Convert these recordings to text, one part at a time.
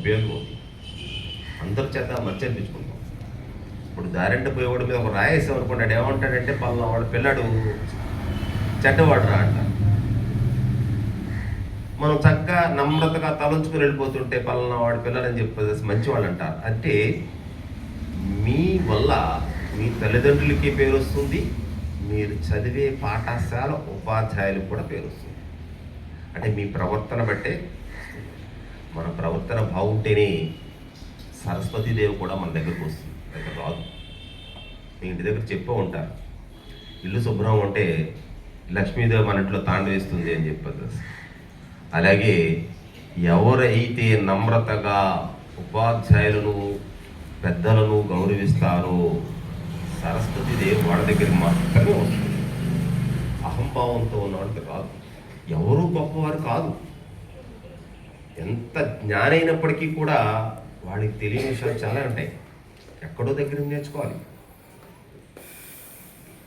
ఉపయోగం ఉంది. అందరి చేత మంచి అనిపించుకుంటాం. ఇప్పుడు దారింట పోయేవాడి మీద ఒక రాయేసాం అనుకుంటాడు, ఏమంటాడంటే పలానా వాడు పిల్లడు చెడ్డవాడు రా అంట. మనం చక్కగా నమ్రతగా తలంచుకుని వెళ్ళిపోతుంటే పలానా వాడు పిల్లడని చెప్పేసి మంచివాళ్ళు అంటారు. అంటే మీ వల్ల మీ తల్లిదండ్రులకి పేరు వస్తుంది, మీరు చదివే పాఠశాల ఉపాధ్యాయులకు కూడా పేరు వస్తుంది. అంటే మీ ప్రవర్తన బట్టే, మన ప్రవర్తన బాగుంటేనే సరస్వతీదేవి కూడా మన దగ్గరకు వస్తుంది, దగ్గర రాదు. మీ ఇంటి దగ్గర చెప్పే ఉంటారు, ఇల్లు శుభ్రం ఉంటే లక్ష్మీదేవి మన ఇంట్లో తాండవేస్తుంది అని చెప్పదు. అలాగే ఎవరైతే నమ్రతగా ఉపాధ్యాయులను పెద్దలను గౌరవిస్తారో సరస్వతీదేవి వాళ్ళ దగ్గరికి మాత్రమే వస్తుంది. అహంభావంతో ఉన్నవాడికి రాదు. ఎవరు గొప్పవారు కాదు. ఎంత జ్ఞానైనప్పటికీ కూడా వాళ్ళకి తెలియని విషయాలు చాలా ఉంటాయి. ఎక్కడో దగ్గర నేర్చుకోవాలి,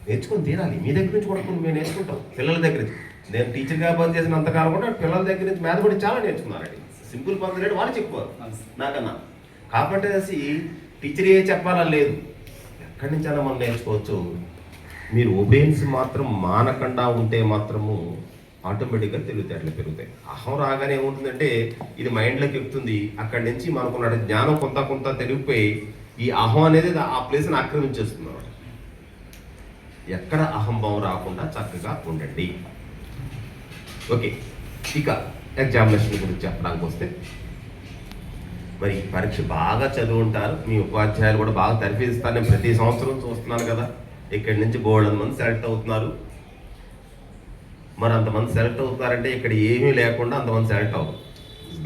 నేర్చుకొని తీరాలి. మీ దగ్గర నుంచి కూడా మేము నేర్చుకుంటాం. పిల్లల దగ్గర నుంచి నేను టీచర్గా పని చేసిన అంతకాలం కూడా పిల్లల దగ్గర నుంచి మ్యాథ్ కూడా చాలా నేర్చుకున్నారండి. సింపుల్ పద్ధతి వాళ్ళు చెప్పుకోరు నాకన్నా. కాబట్టి టీచర్ ఏ చెప్పాలని లేదు, ఎక్కడి నుంచి అయినా మనం నేర్చుకోవచ్చు. మీరు ఒబేన్స్ మాత్రం మానకుండా ఉంటే మాత్రము ఆటోమేటిక్గా తెలివితేటలు పెరుగుతాయి. అహం రాగానే ఏముంటుందంటే ఇది మైండ్లోకి ఎక్కుతుంది. అక్కడి నుంచి మనకున్న జ్ఞానం కొంత తెలిగిపోయి ఈ అహం అనేది ఆ ప్లేస్ని ఆక్రమించేస్తుంది. ఎక్కడ అహంభావం రాకుండా చక్కగా ఉండండి. ఓకే, ఇక ఎగ్జామినేషన్ గురించి చెప్పడానికి వస్తే, మరి పరీక్ష బాగా చదువు ఉంటారు, మీ ఉపాధ్యాయులు కూడా బాగా తరఫీస్తారు. నేను ప్రతి సంవత్సరం చూస్తున్నాను కదా, ఇక్కడి నుంచి బోల్డ్ మంది సెలెక్ట్ అవుతున్నారు. మరి అంతమంది సెలెక్ట్ అవుతున్నారంటే ఇక్కడ ఏమీ లేకుండా అంతమంది సెలెక్ట్ అవుతారు.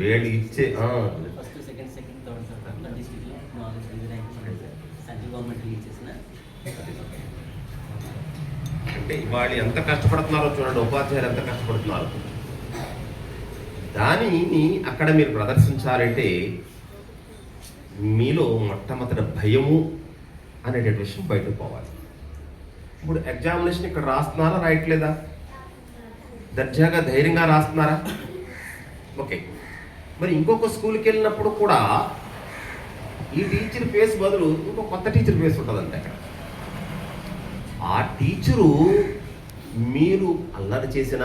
వేళ్ళు ఇచ్చే అంటే వాళ్ళు ఎంత కష్టపడుతున్నారో చూడండి, ఉపాధ్యాయులు ఎంత కష్టపడుతున్నారు. దానిని అక్కడ మీరు ప్రదర్శించాలంటే మీలో మొట్టమొదటి భయము అనేటువంటి విషయం బయటకు పోవాలి. ఇప్పుడు ఎగ్జామినేషన్ ఇక్కడ రాస్తున్నారా, రాయట్లేదా? దర్జాగా ధైర్యంగా రాస్తున్నారా? ఓకే. మరి ఇంకొక స్కూల్కి వెళ్ళినప్పుడు కూడా ఈ టీచర్ ఫేస్ బదులు ఇంకో కొత్త టీచర్ ఫేస్ ఉంటుందంటే అక్కడ ఆ టీచరు మీరు అల్లరి చేసిన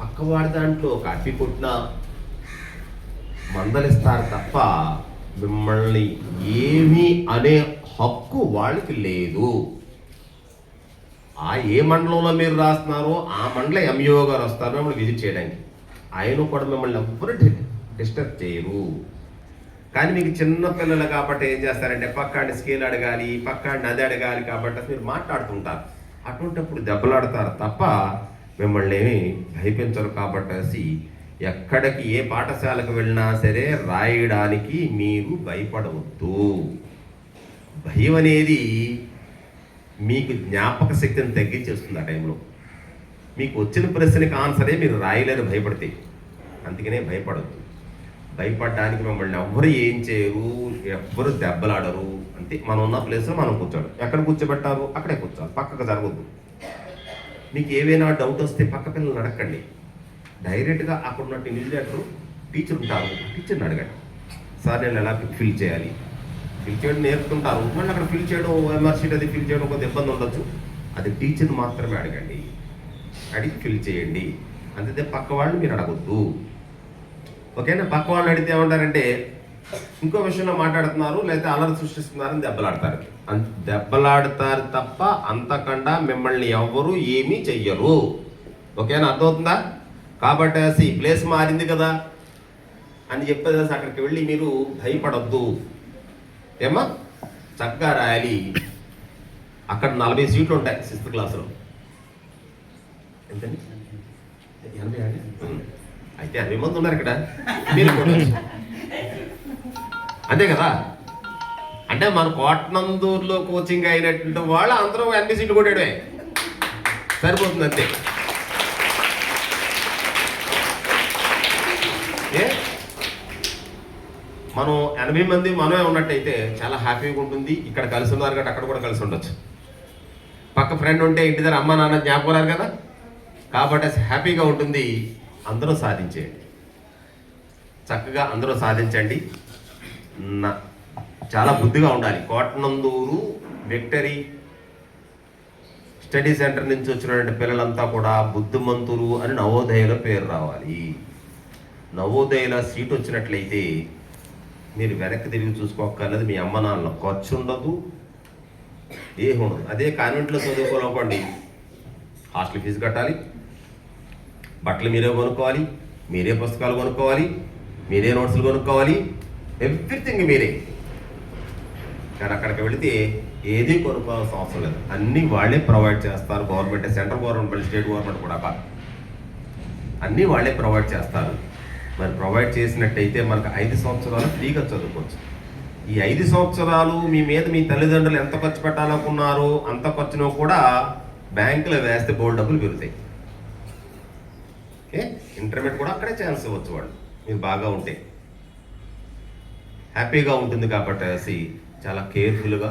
పక్కవాడి దాంట్లో కాఫీ కొట్టినా మందలిస్తారు తప్ప మిమ్మల్ని ఏమీ అనే హక్కు వాళ్ళకి లేదు. ఆ ఏ మండలంలో మీరు రాస్తున్నారో ఆ మండలం ఎంఈఓ గారు వస్తారు మిమ్మల్ని విజిట్ చేయడానికి. ఆయన కూడా మిమ్మల్ని ఎవ్వరు డిస్టర్బ్ చేయరు. కానీ మీకు చిన్న పిల్లలు కాబట్టి ఏం చేస్తారంటే పక్కాడిని స్కేల్ అడగాలి, పక్కాడిని అది అడగాలి కాబట్టి మీరు మాట్లాడుతుంటారు. అటువంటిప్పుడు దెబ్బలాడతారు తప్ప మిమ్మల్ని ఏమి భయపించరు. కాబట్టి ఎక్కడికి ఏ పాఠశాలకు వెళ్ళినా సరే రాయడానికి మీరు భయపడవద్దు. భయం అనేది మీకు జ్ఞాపక శక్తిని తగ్గించేస్తుంది. ఆ టైంలో మీకు వచ్చిన ప్రశ్నకి ఆన్సరే మీరు రాయలేని భయపడితే. అందుకనే భయపడద్దు. భయపడడానికి మిమ్మల్ని ఎవ్వరు ఏం చేయరు, ఎవ్వరు దెబ్బలాడరు. అంతే, మనం ఉన్న ప్లేస్లో మనం కూర్చోడు. ఎక్కడ కూర్చోబెట్టారు అక్కడే కూర్చోవాలి, పక్కకు జరగద్దు. మీకు ఏవైనా డౌట్ వస్తే పక్క పిల్లల్ని అడగండి. డైరెక్ట్గా అక్కడ ఉన్నట్టు ఇన్విజిలేటర్ టీచర్ ఉంటారు, టీచర్ని అడగండి. సార్ నేను ఎలా ఫిల్ చేయాలి, ఫిల్ చేయడం నేర్పుతుంటారు. మళ్ళీ అక్కడ ఫిల్ చేయడం ఎమర్షీట్ అది ఫిల్ చేయడం కొంత ఇబ్బంది ఉండొచ్చు. అది టీచర్ని మాత్రమే అడగండి, అడిగి ఫిల్ చేయండి. అంతే, పక్క వాళ్ళు మీరు అడగొద్దు. ఓకేనా? పక్క వాళ్ళని అడిగితే ఏమంటారంటే ఇంకో విషయంలో మాట్లాడుతున్నారు, లేకపోతే అల్లరి సృష్టిస్తున్నారని దెబ్బలాడతారు. దెబ్బలాడతారు తప్ప అంతకన్నా మిమ్మల్ని ఎవ్వరూ ఏమీ చెయ్యరు. ఓకేనా? అర్థమవుతుందా? కాబట్టి ప్లేస్ మారింది కదా అని చెప్పేది అక్కడికి వెళ్ళి మీరు భయపడద్దు. ఏమా చక్కగా రాయాలి. అక్కడ 40 సీట్లు ఉంటాయి 6th క్లాసులో. ఎంతండి? 80 అండి. అయితే 60 మంది ఉన్నారు ఇక్కడ, మీరు అంతే కదా. అంటే మన కోటనందూరులో కోచింగ్ అయినటువంటి వాళ్ళు అందరూ 80 సీట్లు కొట్టాడే సరిపోతుంది అంతే. మనం 80 మంది మనమే ఉన్నట్టయితే చాలా హ్యాపీగా ఉంటుంది. ఇక్కడ కలిసి ఉన్నారు కాబట్టి అక్కడ కూడా కలిసి ఉండొచ్చు. పక్క ఫ్రెండ్ ఉంటే ఇంటి దగ్గర అమ్మ నాన్న జ్ఞాపకరారు కదా, కాబట్టి హ్యాపీగా ఉంటుంది. అందరూ సాధించేయండి, చక్కగా అందరూ సాధించండి. చాలా బుద్ధిగా ఉండాలి. కోటనందూరు విక్టరీ స్టడీ సెంటర్ నుంచి వచ్చినటువంటి పిల్లలంతా కూడా బుద్ధిమంతులు అని నవోదయలో పేరు రావాలి. నవోదయలో సీట్ వచ్చినట్లయితే మీరు వెనక్కి తిరిగి చూసుకోక్కర్లేదు, మీ అమ్మ నాన్న ఖర్చు ఉండదు, ఏమి ఉండదు. అదే కాన్వెంట్లో చదువుకోవాలనుకోండి, హాస్టల్ ఫీజు కట్టాలి, బట్టలు మీరే కొనుక్కోవాలి, మీరే పుస్తకాలు కొనుక్కోవాలి, మీరే నోట్స్లు కొనుక్కోవాలి, ఎవ్రీథింగ్ మీరే. కానీ అక్కడికి వెళితే ఏది కొనుక్కోవాల్సిన అవసరం లేదు, అన్నీ వాళ్ళే ప్రొవైడ్ చేస్తారు. Government, central government, state government కూడా కాదు, అన్నీ వాళ్ళే ప్రొవైడ్ చేస్తారు. మరి ప్రొవైడ్ చేసినట్టయితే మనకు 5 సంవత్సరాలు ఫ్రీగా చదువుకోవచ్చు. ఈ 5 సంవత్సరాలు మీ మీద మీ తల్లిదండ్రులు ఎంత ఖర్చు పెట్టాలనుకున్నారో అంత ఖర్చును కూడా బ్యాంకులో వేస్తే బోల్డ్ డబ్బులు పెరుగుతాయి. ఓకే, ఇంటర్మీడియట్ కూడా అక్కడే ఛాన్స్ ఇవ్వచ్చు వాళ్ళు, మీరు బాగా ఉంటే హ్యాపీగా ఉంటుంది. కాబట్టి చాలా కేర్ఫుల్గా,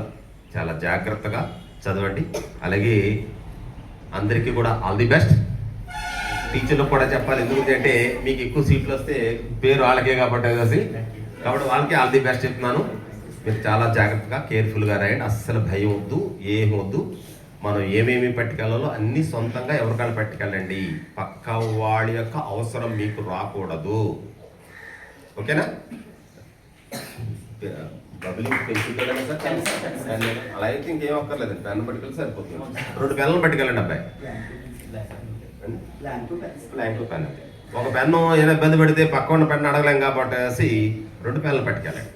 చాలా జాగ్రత్తగా చదవండి. అలాగే అందరికీ కూడా ఆల్ ది బెస్ట్. టీచర్లకు కూడా చెప్పాలి, ఎందుకంటే మీకు ఎక్కువ సీట్లు వస్తే పేరు వాళ్ళకే కాబట్టి వాళ్ళకి ఆల్ ది బెస్ట్ చెప్తున్నాను. మీరు చాలా జాగ్రత్తగా కేర్ఫుల్గా రాయండి, అస్సలు భయం వద్దు, ఏం వద్దు. మనం ఏమేమి పట్టుకెళ్ళాలో అన్నీ సొంతంగా ఎవరికాళ్ళు పట్టుకెళ్ళండి. పక్క వాళ్ళ యొక్క అవసరం మీకు రాకూడదు. ఓకేనా? అలా అయితే ఇంకేం అక్కర్లేదండి, పెన్ను పట్టుకెళ్ళి సరిపోతుంది. 2 పెన్నులు పట్టుకెళ్ళండి అబ్బాయి. బ్లాంక్ పెన్, ఒక పెన్ను ఏదైనా ఇబ్బంది పెడితే పక్క ఉన్న పెన్ను అడగలేం కాబట్టి 2 పెన్నులు పట్టుకెళ్ళండి.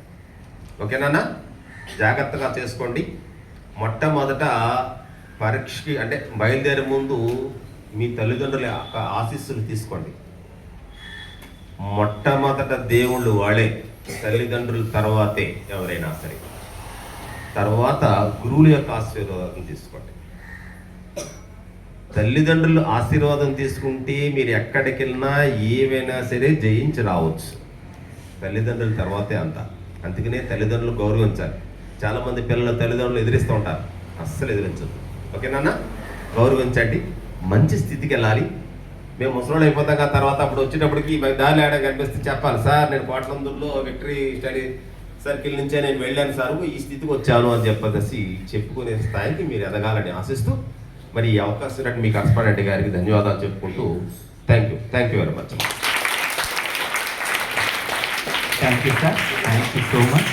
ఓకేనా? జాగ్రత్తగా చేసుకోండి. మొట్టమొదట పరీక్షకి అంటే బయలుదేరే ముందు మీ తల్లిదండ్రుల ఆశీస్సులు తీసుకోండి. మొట్టమొదట దేవుళ్ళు వాళ్ళే, తల్లిదండ్రుల తర్వాతే ఎవరైనా సరే. తర్వాత గురువుల యొక్క ఆశీర్వాదం తీసుకోండి. తల్లిదండ్రులు ఆశీర్వాదం తీసుకుంటే మీరు ఎక్కడికి వెళ్ళినా ఏమైనా సరే జయించి రావచ్చు. తల్లిదండ్రుల తర్వాతే అంతా. అందుకనే తల్లిదండ్రులు గౌరవించాలి. చాలామంది పిల్లలు తల్లిదండ్రులు ఎదిరిస్తూ ఉంటారు, అస్సలు ఎదిరించదు. ఓకేనా? గౌరవించండి, మంచి స్థితికి వెళ్ళాలి. మేము ముసలోళ్ళు అయిపోతాం కదా, తర్వాత అప్పుడు వచ్చేటప్పటికి దారి ఆడ కనిపిస్తే చెప్పాలి, సార్ నేను కోటనందూరులో విక్టరీ స్టడీ సర్కిల్ నుంచే నేను వెళ్ళాను సార్, ఈ స్థితికి వచ్చాను అని చెప్పేసి చెప్పుకునే స్థాయికి మీరు ఎదగాలని ఆశిస్తూ మరి ఈ అవకాశం మీకు కరస్పాండెంట్ గారికి ధన్యవాదాలు చెప్పుకుంటూ thank you very much. Thank you sir, thank you so much.